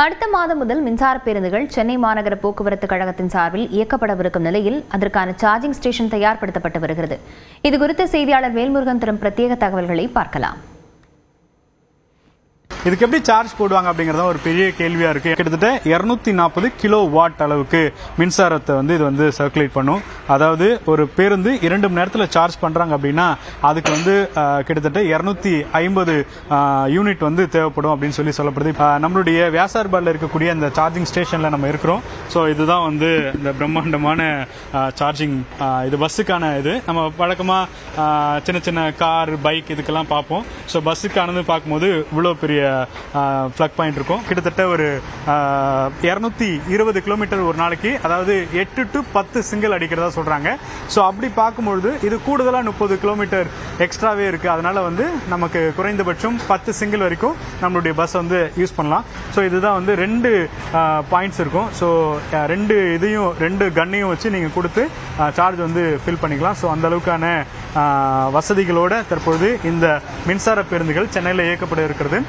அடுத்த மாதம் முதல் மின்சார பேருந்துகள் சென்னை மாநகர போக்குவரத்து கழகத்தின் சார்பில் இயக்கப்படவிருக்கும் நிலையில் அதற்கான சார்ஜிங் ஸ்டேஷன் தயார்படுத்தப்பட்டு வருகிறது. இதுகுறித்து செய்தியாளர் வேல்முருகன் தரும் பிரத்யேக தகவல்களை பார்க்கலாம். இதுக்கு எப்படி சார்ஜ் போடுவாங்க அப்படிங்கறத ஒரு பெரிய கேள்வியா இருக்கு. கிட்டத்தட்ட 240 கிலோ வாட் அளவுக்கு மின்சாரத்தை இது சர்க்குலேட் பண்ணும். அதாவது ஒரு பேருந்து 2 மணி நேரத்தில் சார்ஜ் பண்றாங்க அப்படின்னா அதுக்கு கிட்டத்தட்ட 250 யூனிட் தேவைப்படும் அப்படின்னு சொல்லப்படுது. நம்மளுடைய வியாசார்பாடில் இருக்கக்கூடிய அந்த சார்ஜிங் ஸ்டேஷன்ல நம்ம இருக்கிறோம். ஸோ இதுதான் இந்த பிரம்மாண்டமான சார்ஜிங். இது பஸ்ஸுக்கான இது. நம்ம வழக்கமா சின்ன சின்ன கார், பைக் இதுக்கெல்லாம் பார்ப்போம். ஸோ பஸ்ஸுக்கானது பார்க்கும்போது இவ்வளவு பெரிய பிளக் பாயிண்ட் இருக்கும். கிட்டத்தட்ட ஒரு 220 கிலோமீட்டர் ஒரு நாளைக்கு, அதாவது 8 to 10 சிங்கிள் அடிக்கிறதா சொல்றாங்க. ஸோ அப்படி பார்க்கும்பொழுது இது கூடுதலா 30 கிலோமீட்டர் எக்ஸ்ட்ராவே இருக்கு. அதனால நமக்கு குறைந்தபட்சம் 10 சிங்கிள் வரைக்கும் நம்மளுடைய பஸ் யூஸ் பண்ணலாம். ஸோ இதுதான் 2 பாயிண்ட்ஸ் இருக்கும். ஸோ 2 கன்னையும் வச்சு நீங்க கொடுத்து சார்ஜ் ஃபில் பண்ணிக்கலாம். ஸோ அந்த அளவுக்கான வசதிகளோட தற்பொழுது இந்த மின்சார பேருந்துகள் சென்னையில் இயக்கப்பட இருக்கிறது.